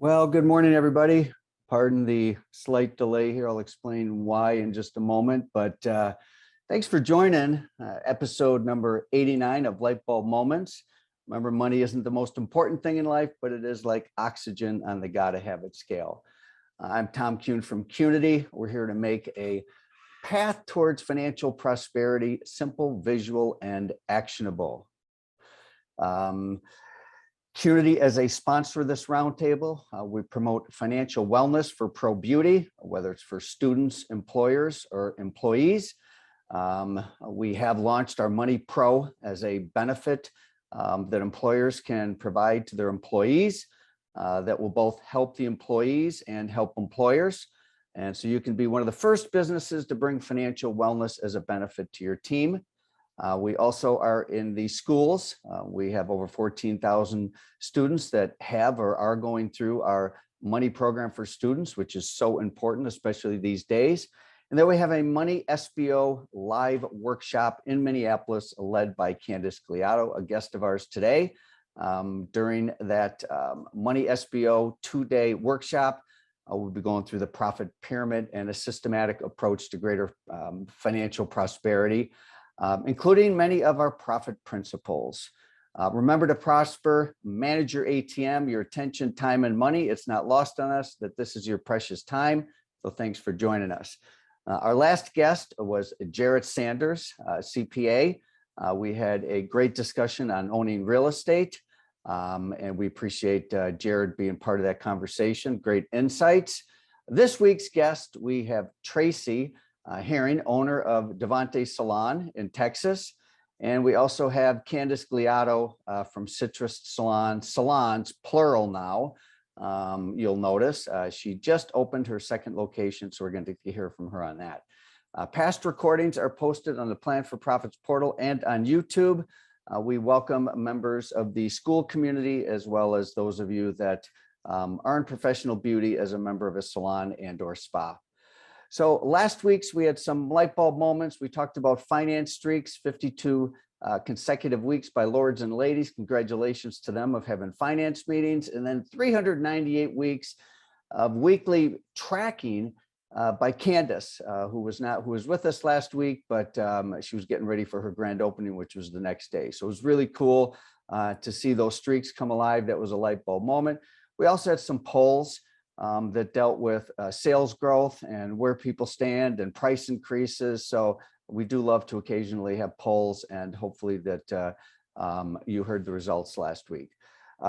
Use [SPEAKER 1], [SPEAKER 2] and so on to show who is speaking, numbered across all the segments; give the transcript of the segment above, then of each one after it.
[SPEAKER 1] Well, good morning, everybody. Pardon the slight delay here. I'll explain why in just a moment, but thanks for joining episode number 89 of Light Bulb Moments. Remember, money isn't the most important thing in life, but it is like oxygen on the gotta have it scale. I'm Tom Kuhn from Qnity. We're here to make a path towards financial prosperity simple, visual, and actionable. Qnity, as a sponsor of this roundtable, we promote financial wellness for pro beauty, whether it's for students, employers, or employees. We have launched our Money Pro as a benefit that employers can provide to their employees that will both help the employees and help employers. And so you can be one of the first businesses to bring financial wellness as a benefit to your team. We also are in the schools. We have over 14,000 students that have or are going through our money program for students, which is so important, especially these days. And then we have a Money SBO live workshop in Minneapolis led by Candice Gliatto, a guest of ours today. During that Money SBO two-day workshop, we'll be going through the profit pyramid and a systematic approach to greater financial prosperity, including many of our profit principles. Remember to prosper, manage your ATM, your attention, time, and money. It's not lost on us that this is your precious time. So thanks for joining us. Our last guest was Jared Sanders, CPA. We had a great discussion on owning real estate. And we appreciate Jared being part of that conversation. Great insights. This week's guest, we have Tracee Herring, owner of Davanti Salon in Texas. And we also have Candice Gliatto from Citrus Salon, salons, plural now. You'll notice she just opened her second location, so we're going to hear from her on that. Past recordings are posted on the Plan for Profits portal and on YouTube. We welcome members of the school community, as well as those of you that are in professional beauty as a member of a salon and or spa. So last week's, we had some light bulb moments. We talked about finance streaks, 52 consecutive weeks by lords and ladies. Congratulations to them of having finance meetings. And then 398 weeks of weekly tracking by Candice, who was with us last week, but she was getting ready for her grand opening, which was the next day. So it was really cool to see those streaks come alive. That was a light bulb moment. We also had some polls that dealt with sales growth and where people stand and price increases. So we do love to occasionally have polls, and hopefully that you heard the results last week.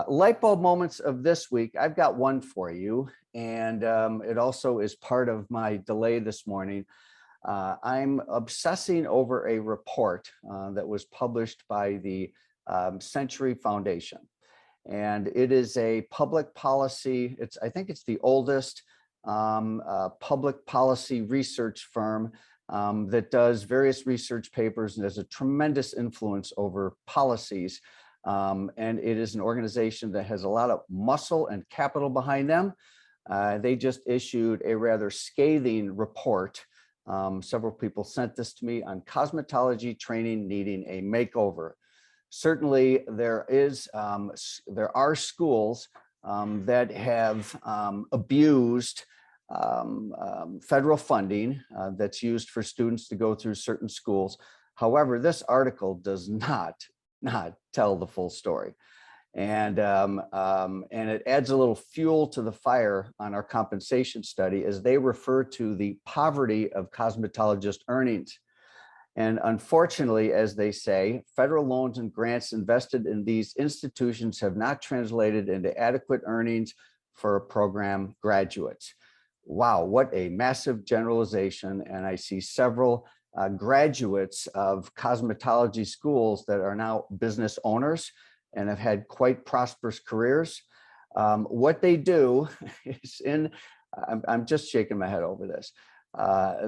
[SPEAKER 1] Light bulb moments of this week, I've got one for you, and it also is part of my delay this morning. I'm obsessing over a report that was published by the Century Foundation. And it is a public policy, I think it's the oldest public policy research firm that does various research papers and has a tremendous influence over policies. And it is an organization that has a lot of muscle and capital behind them. They just issued a rather scathing report. Several people sent this to me on cosmetology training needing a makeover. Certainly, there are schools that have abused federal funding that's used for students to go through certain schools. However, this article does not tell the full story, and it adds a little fuel to the fire on our compensation study as they refer to the poverty of cosmetologist earnings. And unfortunately, as they say, federal loans and grants invested in these institutions have not translated into adequate earnings for program graduates. Wow, what a massive generalization. And I see several graduates of cosmetology schools that are now business owners and have had quite prosperous careers. What they do is I'm just shaking my head over this.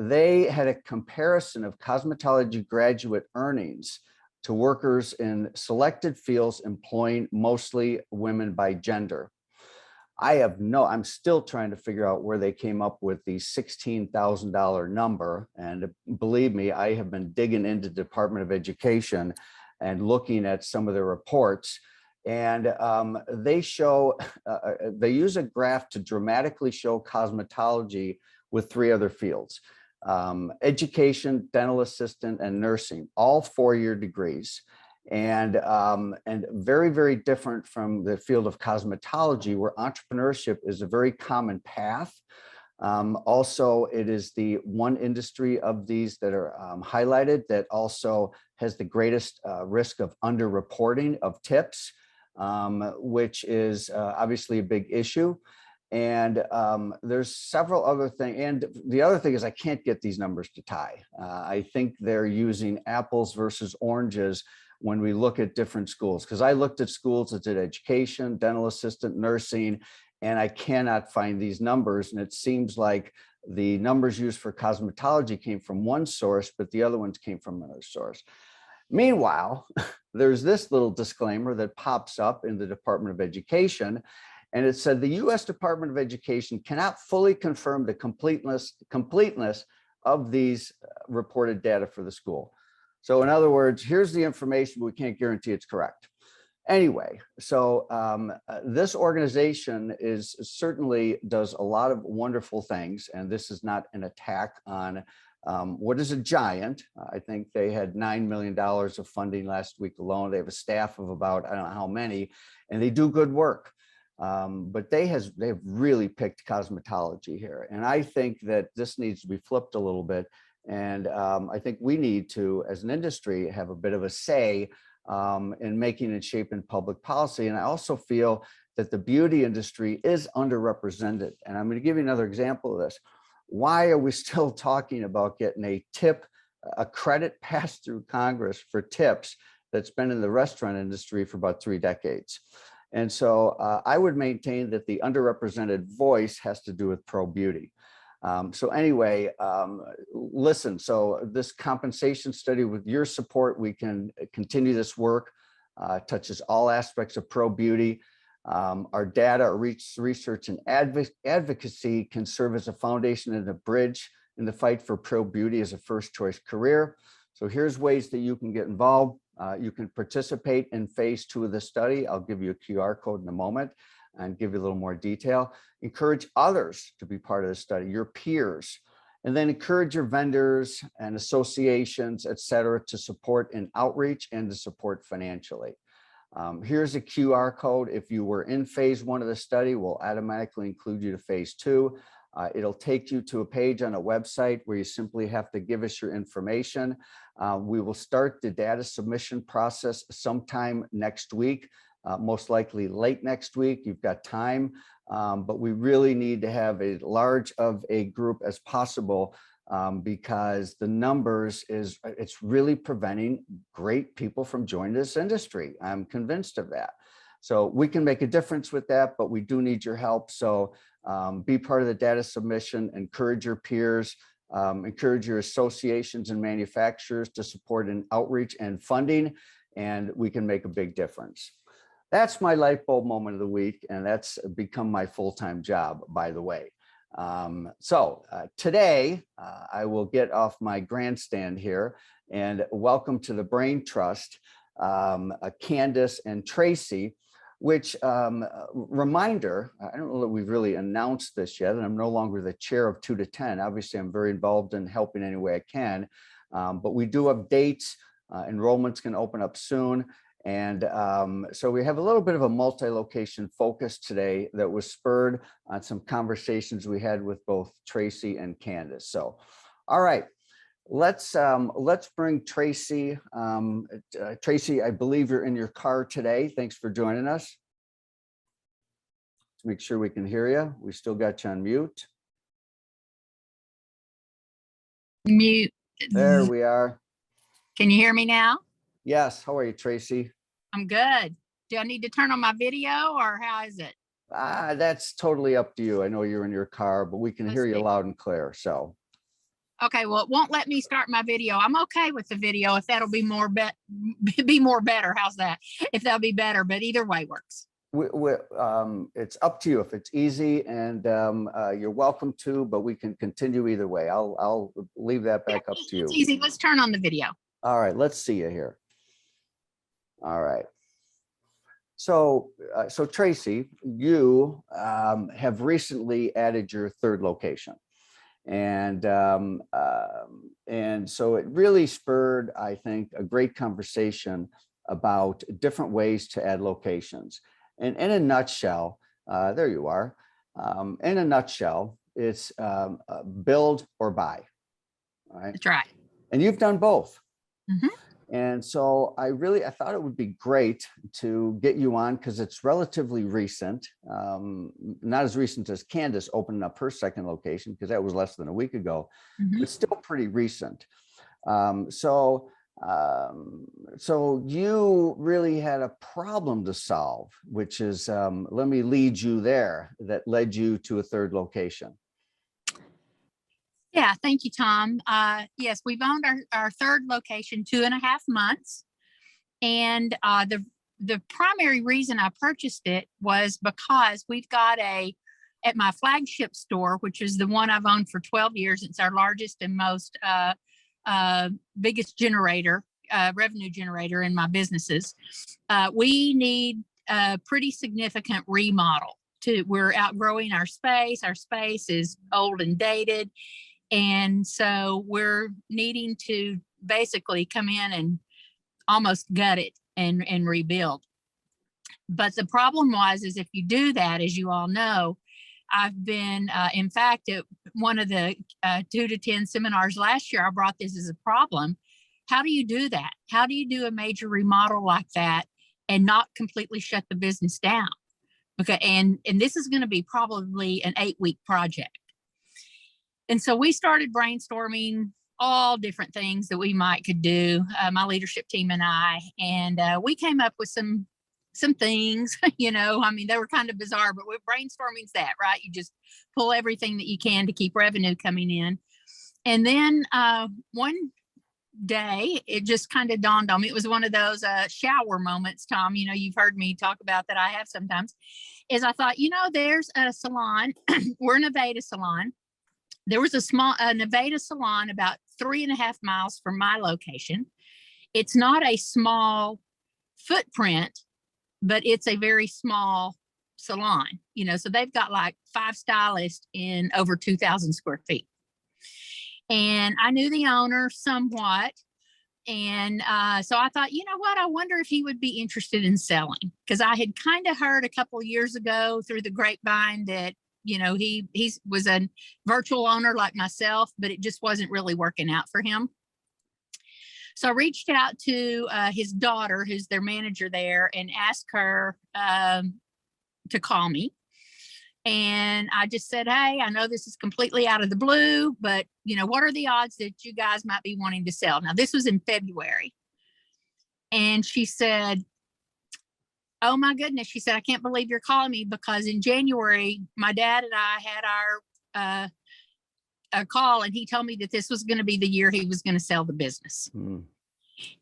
[SPEAKER 1] They had a comparison of cosmetology graduate earnings to workers in selected fields employing mostly women by gender. I'm still trying to figure out where they came up with the $16,000 number. And believe me, I have been digging into the Department of Education and looking at some of the reports. And they show, they use a graph to dramatically show cosmetology with 3 other fields: education, dental assistant, and nursing, all 4-year degrees. And very, very different from the field of cosmetology, where entrepreneurship is a very common path. Also, it is the one industry of these that are highlighted that also has the greatest risk of underreporting of tips, which is obviously a big issue. And there's several other things. And the other thing is I can't get these numbers to tie. I think they're using apples versus oranges when we look at different schools, because I looked at schools that did education, dental assistant, nursing, and I cannot find these numbers. And it seems like the numbers used for cosmetology came from one source, but the other ones came from another source. Meanwhile, there's this little disclaimer that pops up in the Department of Education, and it said the U.S. Department of Education cannot fully confirm the completeness of these reported data for the school. So in other words, here's the information, but we can't guarantee it's correct. Anyway, so this organization certainly does a lot of wonderful things, and this is not an attack on what is a giant. I think they had $9 million of funding last week alone. They have a staff of about, I don't know how many, and they do good work. But they've really picked cosmetology here. And I think that this needs to be flipped a little bit. And I think we need to, as an industry, have a bit of a say in making and shaping public policy. And I also feel that the beauty industry is underrepresented. And I'm going to give you another example of this. Why are we still talking about getting a credit passed through Congress for tips that's been in the restaurant industry for about 3 decades? And so I would maintain that the underrepresented voice has to do with pro beauty. So anyway, listen, so this compensation study, with your support, we can continue this work, touches all aspects of pro beauty. Our data, our research and advocacy can serve as a foundation and a bridge in the fight for pro beauty as a first choice career. So here's ways that you can get involved. You can participate in phase 2 of the study. I'll give you a QR code in a moment and give you a little more detail. Encourage others to be part of the study, your peers, and then encourage your vendors and associations, et cetera, to support in outreach and to support financially. Here's a QR code. If you were in phase 1 of the study, we'll automatically include you to phase 2. It'll take you to a page on a website where you simply have to give us your information. We will start the data submission process sometime next week, most likely late next week. You've got time, but we really need to have as large of a group as possible because the numbers it's really preventing great people from joining this industry. I'm convinced of that. So we can make a difference with that, but we do need your help. So be part of the data submission, encourage your peers, encourage your associations and manufacturers to support in outreach and funding, and we can make a big difference. That's my light bulb moment of the week, and that's become my full-time job, by the way. Today, I will get off my grandstand here and welcome to the Brain Trust, Candice and Tracee, which reminder, I don't know that we've really announced this yet, and I'm no longer the chair of 2 to 10. Obviously, I'm very involved in helping any way I can, but we do have dates. Enrollment's going to open up soon. And so we have a little bit of a multi-location focus today that was spurred on some conversations we had with both Tracee and Candice. So, all right, let's bring Tracee. Tracee, I believe you're in your car today. Thanks for joining us. Let's make sure we can hear you. We still got you on mute.
[SPEAKER 2] Mute.
[SPEAKER 1] There we are.
[SPEAKER 2] Can you hear me now?
[SPEAKER 1] Yes. How are you, Tracee?
[SPEAKER 2] I'm good. Do I need to turn on my video or how is it?
[SPEAKER 1] That's totally up to you. I know you're in your car, but we can hear you loud and clear. So.
[SPEAKER 2] Okay. Well, it won't let me start my video. I'm okay with the video if that'll be more better. How's that? If that'll be better, but either way works.
[SPEAKER 1] It's up to you if it's easy, and you're welcome to, but we can continue either way. I'll leave that back up to you.
[SPEAKER 2] It's easy. Let's turn on the video.
[SPEAKER 1] All right, let's see you here. All right. So Tracee, you have recently added your third location. And so it really spurred, I think, a great conversation about different ways to add locations. And in a nutshell, there you are. In a nutshell, it's build or buy. All right.
[SPEAKER 2] That's right.
[SPEAKER 1] And you've done both.
[SPEAKER 2] Mhm.
[SPEAKER 1] And so I thought it would be great to get you on because it's relatively recent, not as recent as Candice opening up her second location because that was less than a week ago,
[SPEAKER 2] Mhm.
[SPEAKER 1] but still pretty recent. So you really had a problem to solve, which is, let me lead you there, that led you to a third location.
[SPEAKER 2] Yeah, thank you, Tom. Yes, we've owned our third location 2.5 months. And the primary reason I purchased it was because we've got at my flagship store, which is the one I've owned for 12 years. It's our largest and most biggest revenue generator in my businesses. We need a pretty significant remodel. We're outgrowing our space. Our space is old and dated. And so we're needing to basically come in and almost gut it and rebuild. But the problem is if you do that, as you all know, I've been, in fact, at one of the 2 to 10 seminars last year, I brought this as a problem. How do you do that? How do you do a major remodel like that and not completely shut the business down? Okay, and this is going to be probably an 8-week project. And so we started brainstorming all different things that we could do, my leadership team and I, and we came up with some things, I mean, they were kind of bizarre, but brainstorming's that, right? You just pull everything that you can to keep revenue coming in. And then one day, it just kind of dawned on me. It was one of those shower moments, Tom, you've heard me talk about that I have sometimes, is I thought, there's a salon, we're in a Nevada salon. There was a Nevada salon about 3.5 miles from my location. It's not a small footprint, but it's a very small salon, so they've got like 5 stylists in over 2,000 square feet. And I knew the owner somewhat. And so I thought, you know what, I wonder if he would be interested in selling, because I had kind of heard a couple of years ago through the grapevine that he was a virtual owner like myself, but it just wasn't really working out for him. So I reached out to his daughter, who's their manager there, and asked her to call me. And I just said, hey, I know this is completely out of the blue, but what are the odds that you guys might be wanting to sell? Now, this was in February. And she said, oh my goodness. She said, I can't believe you're calling me, because in January, my dad and I had our call, and he told me that this was going to be the year he was going to sell the business.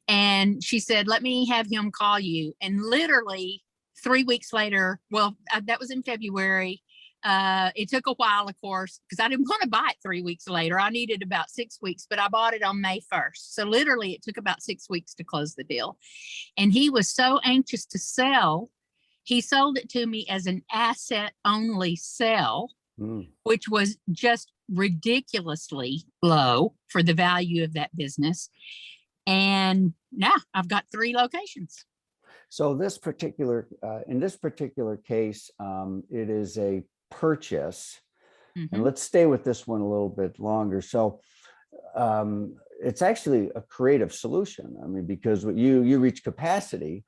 [SPEAKER 2] And she said, let me have him call you. And literally 3 weeks later, that was in February. It took a while, of course, because I didn't want to buy it 3 weeks later. I needed about 6 weeks, but I bought it on May 1st. So literally it took about 6 weeks to close the deal. And he was so anxious to sell. He sold it to me as an asset only sell, which was just ridiculously low for the value of that business. And now I've got 3 locations.
[SPEAKER 1] So in this particular case, it is a purchase. And let's stay with this one a little bit longer. So it's actually a creative solution. I mean, because you reach capacity,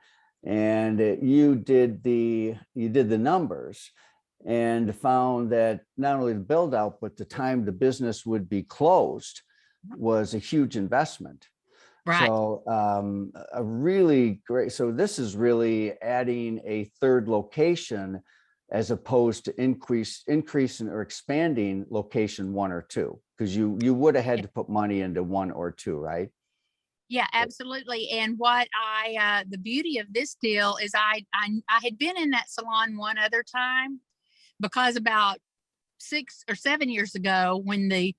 [SPEAKER 1] and you did the numbers and found that not only the build out, but the time the business would be closed was a huge investment.
[SPEAKER 2] Right.
[SPEAKER 1] So a really great, so this is really adding a third location as opposed to increasing or expanding location 1 or 2, because you would have had to put money into 1 or 2, right?
[SPEAKER 2] Yeah, absolutely. And what the beauty of this deal is I had been in that salon one other time, because about 6 or 7 years ago, when the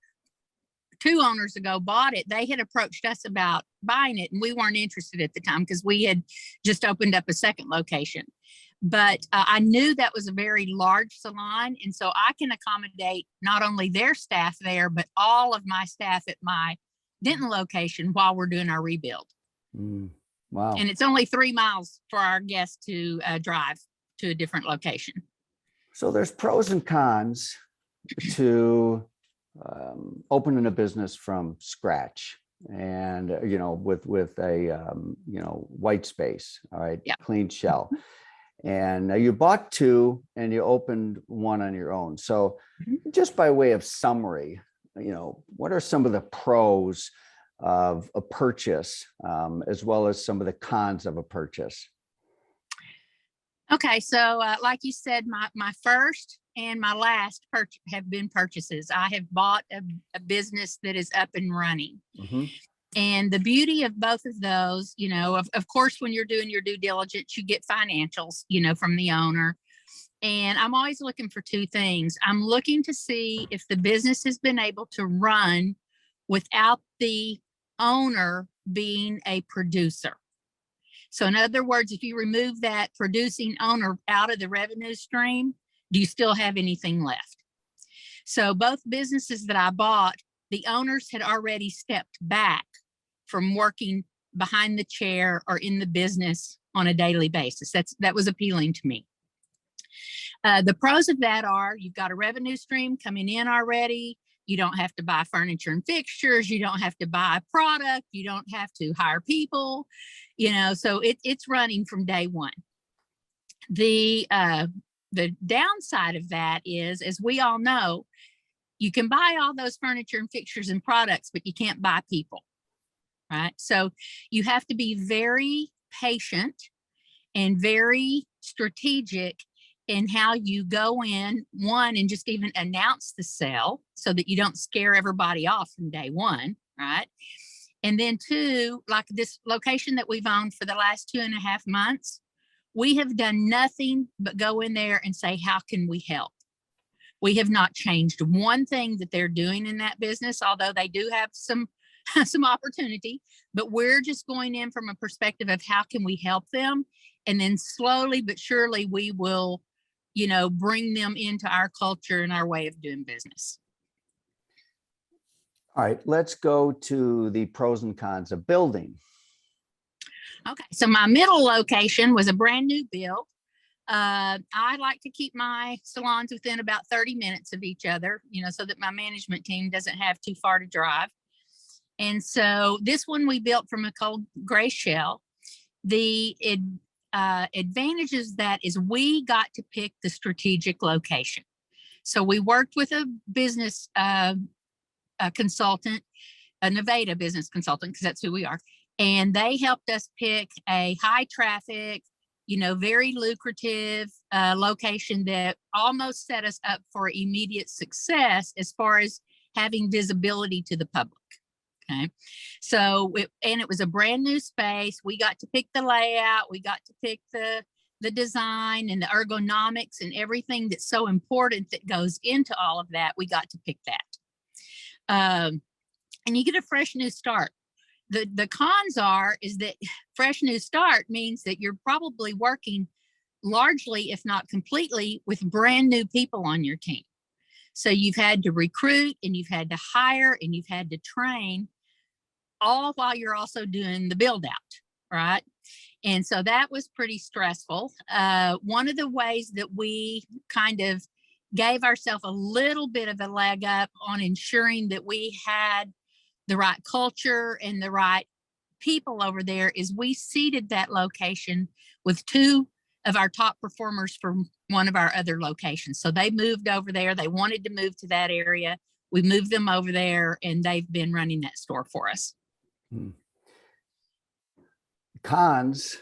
[SPEAKER 2] two owners ago bought it, they had approached us about buying it, and we weren't interested at the time because we had just opened up a second location. But I knew that was a very large salon, and so I can accommodate not only their staff there, but all of my staff at my Denton location while we're doing our rebuild.
[SPEAKER 1] Wow.
[SPEAKER 2] And it's only 3 miles for our guests to drive to a different location.
[SPEAKER 1] So there's pros and cons to opening a business from scratch, and with a white space, all right,
[SPEAKER 2] yeah.
[SPEAKER 1] Clean shell. And you bought two and you opened one on your own. So just by way of summary, what are some of the pros of a purchase, as well as some of the cons of a purchase?
[SPEAKER 2] Okay, so like you said, my first and my last have been purchases. I have bought a business that is up and running. And the beauty of both of those, of course, when you're doing your due diligence, you get financials, from the owner. And I'm always looking for two things. I'm looking to see if the business has been able to run without the owner being a producer. So in other words, if you remove that producing owner out of the revenue stream, do you still have anything left? So both businesses that I bought, the owners had already stepped back from working behind the chair or in the business on a daily basis. That was appealing to me. The pros of that are you've got a revenue stream coming in already. You don't have to buy furniture and fixtures. You don't have to buy a product. You don't have to hire people, so it's running from day one. The downside of that is, as we all know, you can buy all those furniture and fixtures and products, but you can't buy people, right? So you have to be very patient and very strategic in how you go in, one, and just even announce the sale so that you don't scare everybody off from day one, right? And then two, like this location that we've owned for the last 2.5 months, we have done nothing but go in there and say, how can we help? We have not changed one thing that they're doing in that business, although they do have some opportunity, but we're just going in from a perspective of how can we help them? And then slowly but surely we will, bring them into our culture and our way of doing business.
[SPEAKER 1] All right, let's go to the pros and cons of building.
[SPEAKER 2] Okay, so my middle location was a brand new build. I like to keep my salons within about 30 minutes of each other, so that my management team doesn't have too far to drive. And so this one we built from a cold gray shell. The advantages that is we got to pick the strategic location. So we worked with a business consultant, a Nevada business consultant, because that's who we are. And they helped us pick a high traffic, very lucrative location that almost set us up for immediate success as far as having visibility to the public. Okay. So, it was a brand new space. We got to pick the layout. We got to pick the design and the ergonomics and everything that's so important that goes into all of that. We got to pick that. And you get a fresh new start. The cons is that fresh new start means that you're probably working largely, if not completely, with brand new people on your team. So you've had to recruit and you've had to hire and you've had to train, all while you're also doing the build out, right? And so that was pretty stressful. One of the ways that we kind of gave ourselves a little bit of a leg up on ensuring that we had the right culture and the right people over there is we seeded that location with two of our top performers from one of our other locations. So they moved over there. They wanted to move to that area. We moved them over there and they've been running that store for us.
[SPEAKER 1] Cons,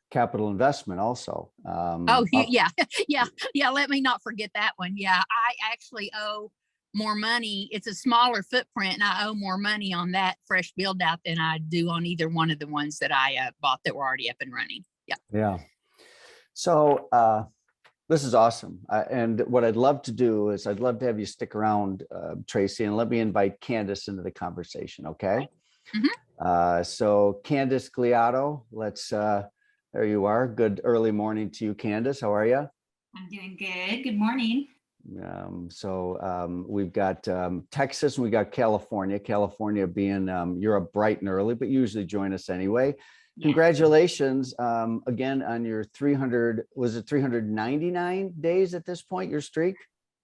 [SPEAKER 1] capital investment also.
[SPEAKER 2] Yeah. Let me not forget that one. Yeah, I actually owe more money. It's a smaller footprint and I owe more money on that fresh build out than I do on either one of the ones that I bought that were already up and running. Yeah.
[SPEAKER 1] Yeah. So This is awesome. And what I'd love to do is I'd love to have you stick around, Tracee, and let me invite Candice into the conversation. Okay. So Candice Gliatto, there you are. Good early morning to you, Candice. How are you?
[SPEAKER 3] I'm doing good. Good morning.
[SPEAKER 1] We've got Texas and we got California. California being you're up bright and early, but you usually join us anyway.
[SPEAKER 3] Yeah.
[SPEAKER 1] Congratulations again on your 300, was it 399 days at this point, your streak?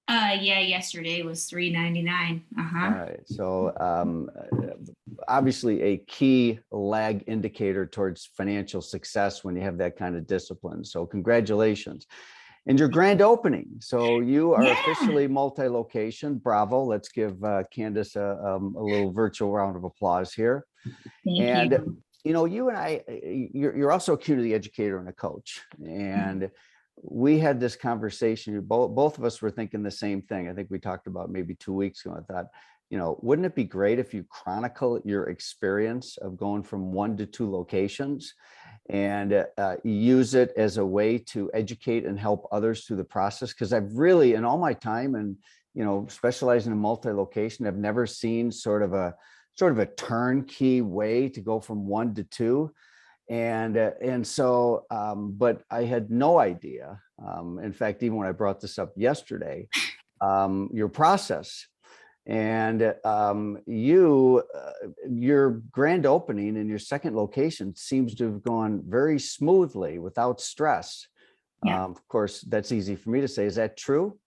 [SPEAKER 3] Yeah, yesterday was 399.
[SPEAKER 1] All right. So obviously a key lag indicator towards financial success when you have that kind of discipline. So congratulations. And your grand opening. So you are officially multi-location. Bravo. Let's give Candice a little virtual round of applause here.
[SPEAKER 3] Thank you.
[SPEAKER 1] You know, you and I, you're also a Qnity educator and a coach. And we had this conversation. Both of us were thinking the same thing. I think we talked about maybe 2 weeks ago. I thought, you know, wouldn't it be great if you chronicle your experience of going from 1 to 2 locations and use it as a way to educate and help others through the process? Because I've really, in all my time and, you know, specializing in multi-location, I've never seen sort of a turnkey way to go from 1 to 2. But I had no idea. In fact, even when I brought this up yesterday, your process and your grand opening in your second location seems to have gone very smoothly without stress.
[SPEAKER 3] Yeah.
[SPEAKER 1] Of course, that's easy for me to say. Is that true?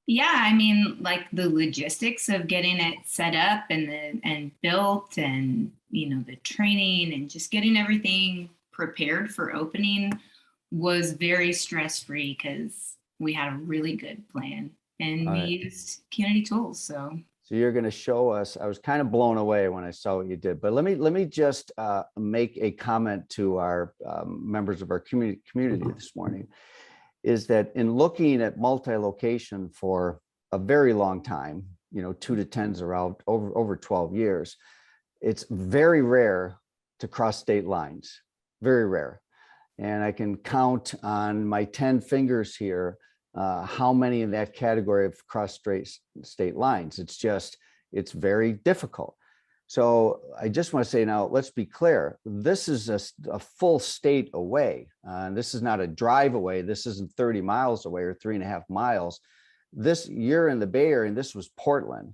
[SPEAKER 3] Yeah, I mean, like the logistics of getting it set up and built, and you know, the training and just getting everything prepared for opening was very stress-free because we had a really good plan and we used Qnity tools. So
[SPEAKER 1] you're going to show us. I was kind of blown away when I saw what you did, but let me just make a comment to our members of our community this morning. Is that in looking at multi-location for a very long time, you know, 2 to 10s around over 12 years, it's very rare to cross state lines, very rare. And I can count on my 10 fingers here how many in that category have crossed state lines. It's very difficult. So I just want to say now, let's be clear. This is a full state away. This is not a drive away. This isn't 30 miles away or 3.5 miles. You're in the Bay Area and this was Portland.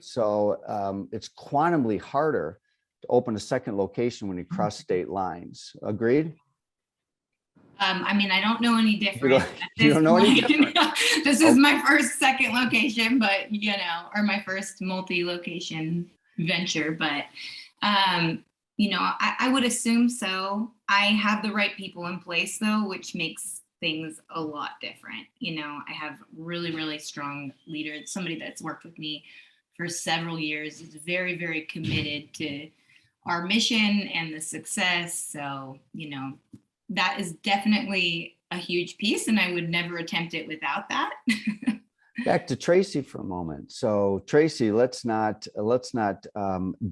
[SPEAKER 1] So it's quantumly harder to open a second location when you cross state lines. Agreed?
[SPEAKER 3] I mean, I don't know any different.
[SPEAKER 1] You don't know any different.
[SPEAKER 3] This is my second location, but you know, or my first multi-location venture, but you know, I would assume so. I have the right people in place though, which makes things a lot different. You know, I have really, really strong leaders, somebody that's worked with me for several years, is very, very committed to our mission and the success. So, you know, that is definitely a huge piece, and I would never attempt it without that.
[SPEAKER 1] Back to Tracee for a moment. So Tracee, let's not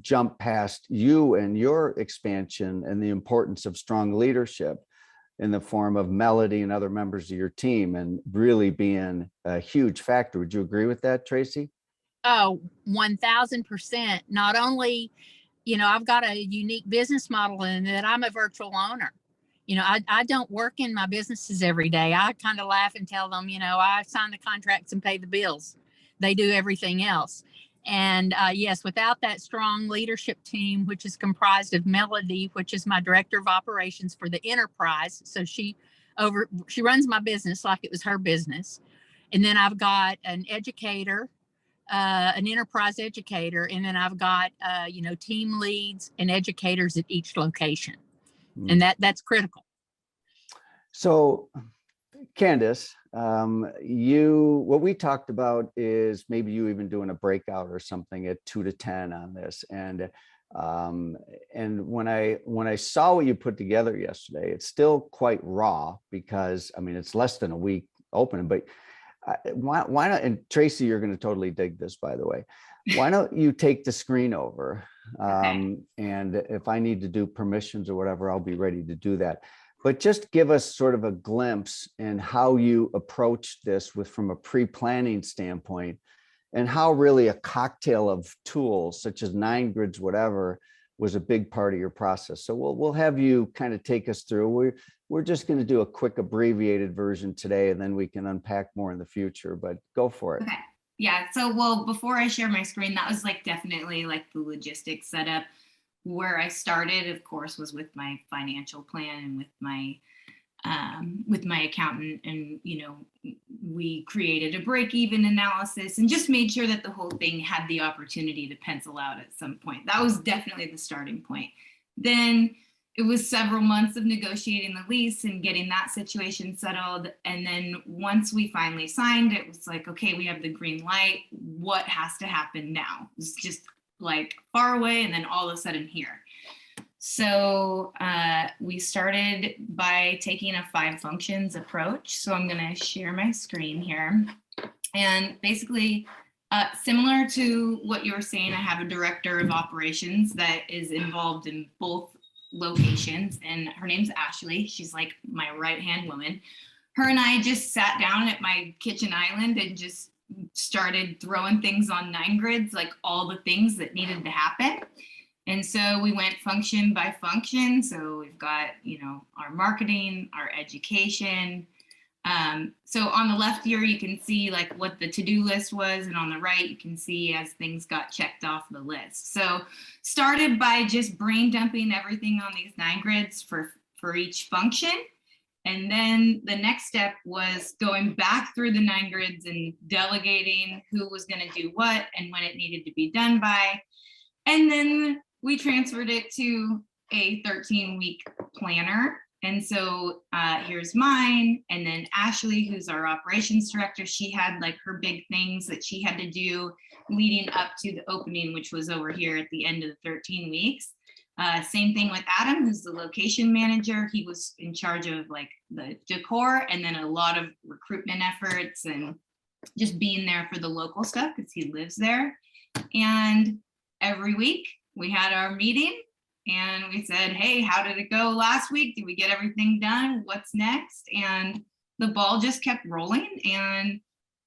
[SPEAKER 1] jump past you and your expansion and the importance of strong leadership in the form of Melody and other members of your team, and really being a huge factor. Would you agree with that, Tracee?
[SPEAKER 2] Oh, 1000%. Not only, you know, I've got a unique business model in that I'm a virtual owner. You know, I don't work in my businesses every day. I kind of laugh and tell them, you know, I sign the contracts and pay the bills. They do everything else. And yes, without that strong leadership team, which is comprised of Melody, which is my director of operations for the enterprise. So she runs my business like it was her business. And then I've got an educator, an enterprise educator. And then I've got, you know, team leads and educators at each location. And that's critical.
[SPEAKER 1] So Candice, what we talked about is maybe you even doing a breakout or something at 2 to 10 on this. And when I saw what you put together yesterday, it's still quite raw because, I mean, it's less than a week opening, but why not? And Tracee, you're going to totally dig this, by the way. Why don't you take the screen over? And if I need to do permissions or whatever, I'll be ready to do that. But just give us sort of a glimpse in how you approach this from a pre-planning standpoint, and how really a cocktail of tools such as 9grids, whatever, was a big part of your process. So we'll have you kind of take us through. We're just going to do a quick abbreviated version today, and then we can unpack more in the future, but go for it.
[SPEAKER 3] Okay. Yeah. So, well, before I share my screen, that was like definitely like the logistics setup. Where I started, of course, was with my financial plan and with my accountant, and we created a break-even analysis and just made sure that the whole thing had the opportunity to pencil out at some point. That was definitely the starting point. Then it was several months of negotiating the lease and getting that situation settled. And then once we finally signed, it was like, okay, we have the green light. What has to happen now? It's just like far away, and then all of a sudden here. So we started by taking a 5 functions approach. So I'm going to share my screen here. And basically, similar to what you were saying, I have a director of operations that is involved in both locations, and her name's Ashley. She's like my right-hand woman. Her and I just sat down at my kitchen island and just started throwing things on 9grids, like all the things that needed to happen. And so we went function by function. So we've got, our marketing, our education. So on the left here, you can see like what the to-do list was. And on the right, you can see as things got checked off the list. So started by just brain dumping everything on these 9grids for each function. And then the next step was going back through the 9grids and delegating who was going to do what and when it needed to be done by. And then we transferred it to a 13-week planner. And so here's mine. And then Ashley, who's our operations director, she had like her big things that she had to do leading up to the opening, which was over here at the end of the 13 weeks. Same thing with Adam, who's the location manager. He was in charge of like the decor and then a lot of recruitment efforts and just being there for the local stuff because he lives there. And every week we had our meeting and we said, hey, how did it go last week? Did we get everything done? What's next? And the ball just kept rolling and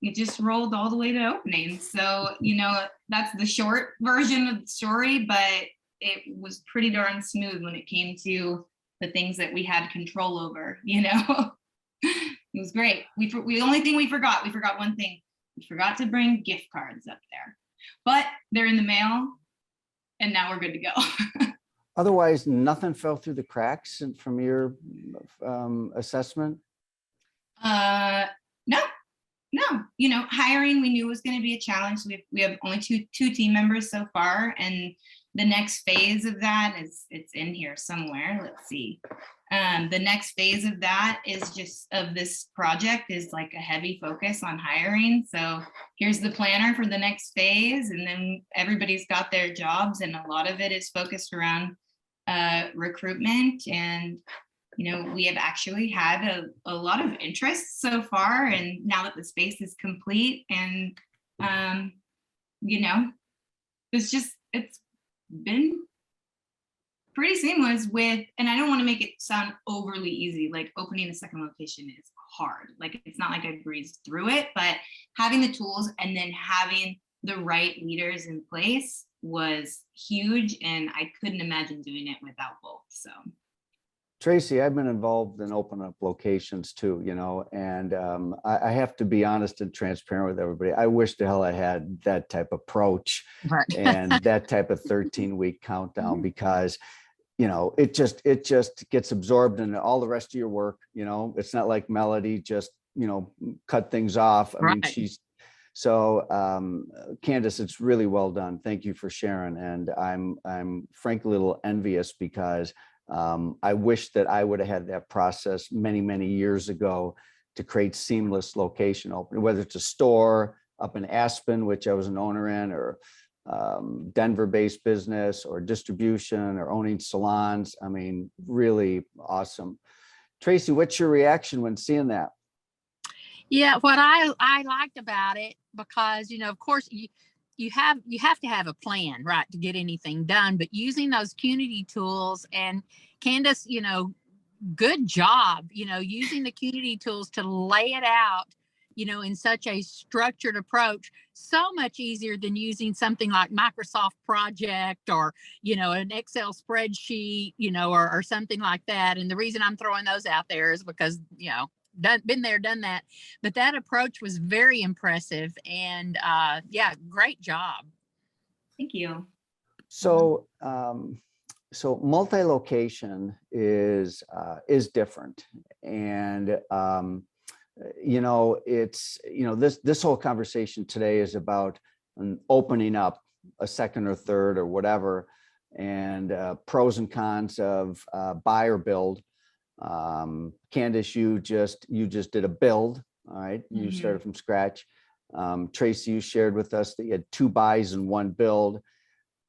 [SPEAKER 3] it just rolled all the way to opening. So, that's the short version of the story, but it was pretty darn smooth when it came to the things that we had control over, It was great. The only thing we forgot one thing. We forgot to bring gift cards up there, but they're in the mail and now we're good to go.
[SPEAKER 1] Otherwise, nothing fell through the cracks from your assessment?
[SPEAKER 3] No. Hiring we knew was going to be a challenge. We have only two team members so far, and the next phase of that it's in here somewhere. Let's see. The next phase of that is just of this project is like a heavy focus on hiring. So here's the planner for the next phase, and then everybody's got their jobs, and a lot of it is focused around recruitment. And we have actually had a lot of interest so far, and now that the space is complete, and it's been pretty seamless and I don't want to make it sound overly easy, like opening a second location is hard. Like it's not like I breezed through it, but having the tools and then having the right leaders in place was huge, and I couldn't imagine doing it without both. So
[SPEAKER 1] Tracee, I've been involved in open up locations too, and I have to be honest and transparent with everybody. I wish the hell I had that type of approach and that type of 13-week countdown, because, it just gets absorbed in all the rest of your work. It's not like Melody just, cut things off. I mean, Candice, it's really well done. Thank you for sharing. And I'm frankly a little envious because I wish that I would have had that process many, many years ago to create seamless location opening, whether it's a store up in Aspen, which I was an owner in, or Denver-based business, or distribution, or owning salons. I mean, really awesome. Tracee, what's your reaction when seeing that?
[SPEAKER 2] Yeah, what I liked about it, because, of course, you have to have a plan, right, to get anything done, but using those Qnity tools, and Candice, good job, using the Qnity tools to lay it out, in such a structured approach, so much easier than using something like Microsoft Project or, an Excel spreadsheet, or something like that. And the reason I'm throwing those out there is because, been there, done that. But that approach was very impressive. And yeah, great job.
[SPEAKER 3] Thank you.
[SPEAKER 1] So, so multi-location is different, and this whole conversation today is about opening up a second or third or whatever, and pros and cons of buy or build. Candice, you just did a build. All right, you started from scratch. Tracee, you shared with us that you had 2 buys and 1 build.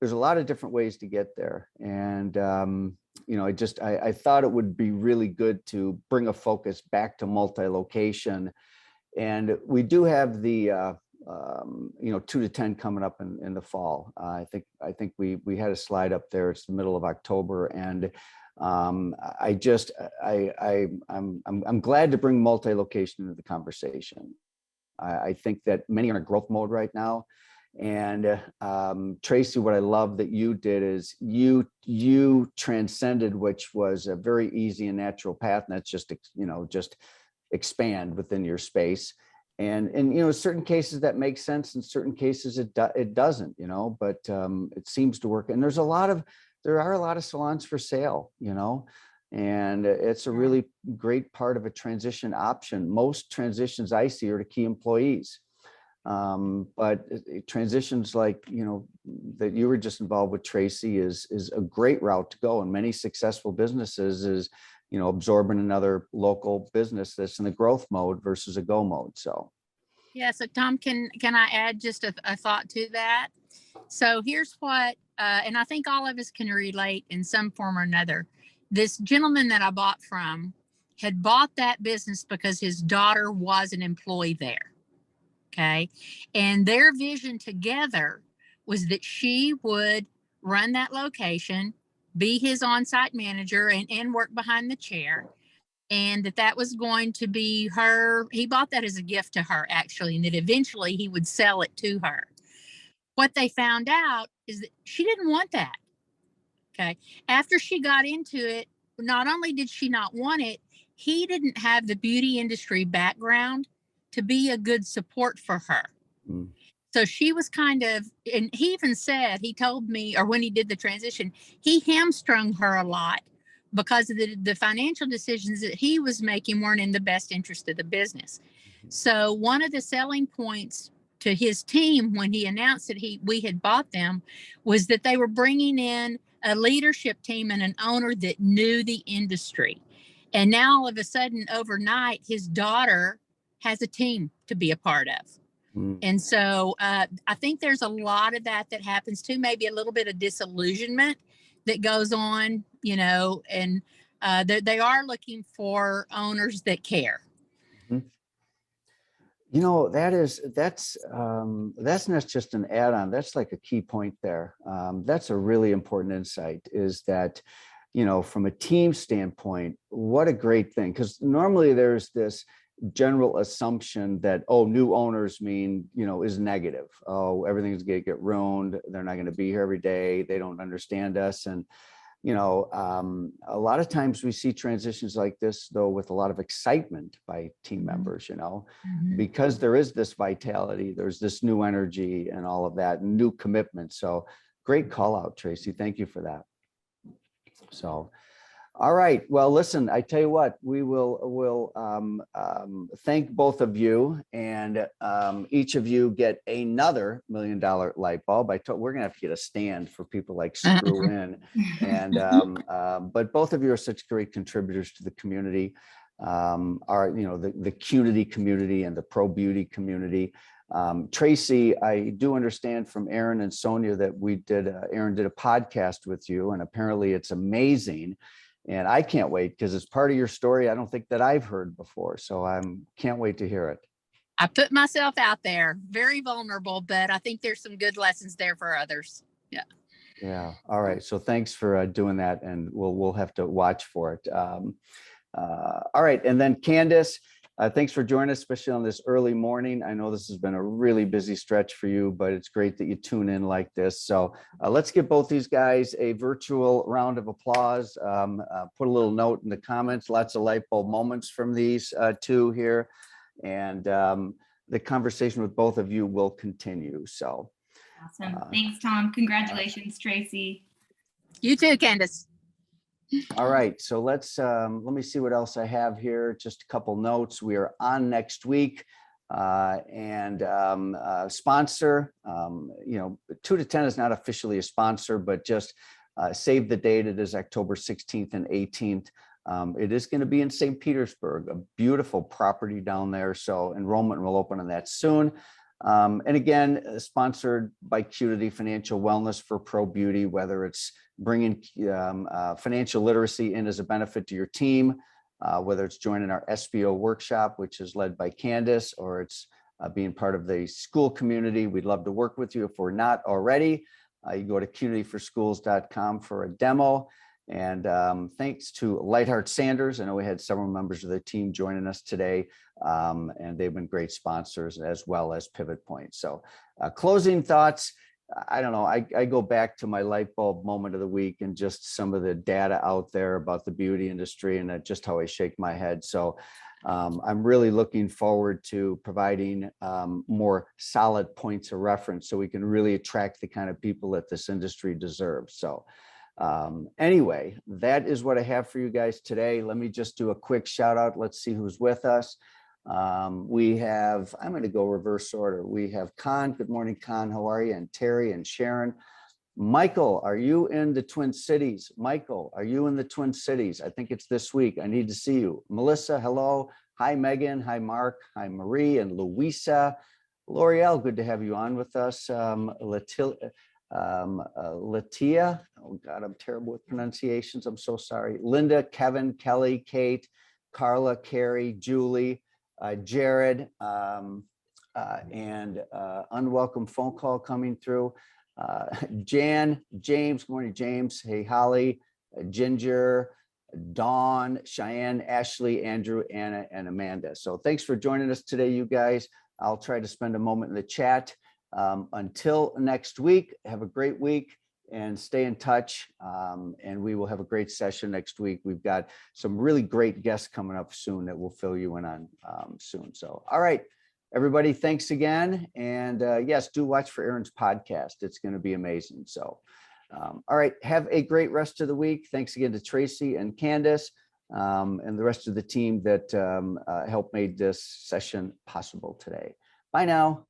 [SPEAKER 1] There's a lot of different ways to get there. And, I thought it would be really good to bring a focus back to multi-location. And we do have the, 2 to 10 coming up in the fall. I think we had a slide up there. It's the middle of October. And I'm glad to bring multi-location into the conversation. I think that many are in a growth mode right now. And Tracee, what I love that you did is you transcended, which was a very easy and natural path, and that's just expand within your space. And certain cases that makes sense, in certain cases it doesn't, but it seems to work. And there are a lot of salons for sale, and it's a really great part of a transition option. Most transitions I see are to key employees. But transitions like, that you were just involved with, Tracee, is a great route to go. And many successful businesses is, absorbing another local business that's in a growth mode versus a go mode. So.
[SPEAKER 2] Yeah. So Tom, can I add just a thought to that? So here's what, and I think all of us can relate in some form or another. This gentleman that I bought from had bought that business because his daughter was an employee there. Okay. And their vision together was that she would run that location, be his on-site manager, and work behind the chair. And that was going to be he bought that as a gift to her, actually, and that eventually he would sell it to her. What they found out is that she didn't want that. Okay. After she got into it, not only did she not want it, he didn't have the beauty industry background to be a good support for her. Mm. So she was and he even said, he told me, or when he did the transition, he hamstrung her a lot because of the financial decisions that he was making weren't in the best interest of the business. Mm-hmm. So one of the selling points to his team when he announced that we had bought them was that they were bringing in a leadership team and an owner that knew the industry. And now all of a sudden, overnight, his daughter has a team to be a part of. Mm. And so I think there's a lot of that happens too, maybe a little bit of disillusionment that goes on, and they are looking for owners that care.
[SPEAKER 1] Mm-hmm. That's not just an add-on. That's like a key point there. That's a really important insight, is that, from a team standpoint, what a great thing. Because normally there's this general assumption that, new owners mean, is negative. Oh, everything's going to get ruined. They're not going to be here every day. They don't understand us. And, a lot of times we see transitions like this, though, with a lot of excitement by team members, mm-hmm. because there is this vitality, there's this new energy and all of that, new commitment. So great call out, Tracee. Thank you for that. So, all right. Well, listen, I tell you what, we'll thank both of you, and each of you get another $1 million light bulb. We're going to have to get a stand for people like Screw In. And but both of you are such great contributors to the community, the Qnity community and the pro beauty community. Tracee, I do understand from Aaron and Sonia that Aaron did a podcast with you, and apparently it's amazing. And I can't wait, because it's part of your story I don't think that I've heard before. So can't wait to hear it.
[SPEAKER 2] I put myself out there, very vulnerable, but I think there's some good lessons there for others. Yeah.
[SPEAKER 1] Yeah. All right. So thanks for doing that, and we'll have to watch for it. All right. And then Candice, thanks for joining us, especially on this early morning. I know this has been a really busy stretch for you, but it's great that you tune in like this. So let's give both these guys a virtual round of applause. Put a little note in the comments, lots of light bulb moments from these two here. And the conversation with both of you will continue. So.
[SPEAKER 3] Awesome. Thanks, Tom. Congratulations, Tracee.
[SPEAKER 2] You too, Candice.
[SPEAKER 1] All right, so let me see what else I have here. Just a couple notes. We are on next week, and sponsor. 2 to 10 is not officially a sponsor, but just save the date. It is October 16th and 18th. It is going to be in St. Petersburg, a beautiful property down there. So enrollment will open on that soon. And again, sponsored by Qnity Financial Wellness for Pro Beauty, whether it's bringing financial literacy in as a benefit to your team, whether it's joining our SBO workshop, which is led by Candice, or it's being part of the school community. We'd love to work with you. If we're not already, you go to qnityforschools.com for a demo. And thanks to Lightheart Sanders. I know we had several members of the team joining us today, and they've been great sponsors, as well as Pivot Point. So closing thoughts. I don't know, I go back to my light bulb moment of the week and just some of the data out there about the beauty industry and just how I shake my head. So I'm really looking forward to providing more solid points of reference so we can really attract the kind of people that this industry deserves. So anyway, that is what I have for you guys today. Let me just do a quick shout out. Let's see who's with us. We have, I'm going to go reverse order. We have Con. Good morning, Con. How are you? And Terry and Sharon. Michael, are you in the Twin Cities? Michael, are you in the Twin Cities? I think it's this week. I need to see you. Melissa, hello. Hi, Megan. Hi, Mark. Hi, Marie and Louisa. L'Oreal, good to have you on with us. Latia, oh God, I'm terrible with pronunciations. I'm so sorry. Linda, Kevin, Kelly, Kate, Carla, Carrie, Julie, Jared, and unwelcome phone call coming through. Jan, James, good morning, James. Hey, Holly, Ginger, Dawn, Cheyenne, Ashley, Andrew, Anna, and Amanda. So thanks for joining us today, you guys. I'll try to spend a moment in the chat. Until next week, have a great week and stay in touch. And we will have a great session next week. We've got some really great guests coming up soon that we'll fill you in on soon. So, all right, everybody, thanks again. And yes, do watch for Aaron's podcast. It's going to be amazing. So, all right, have a great rest of the week. Thanks again to Tracee and Candice and the rest of the team that helped made this session possible today. Bye now.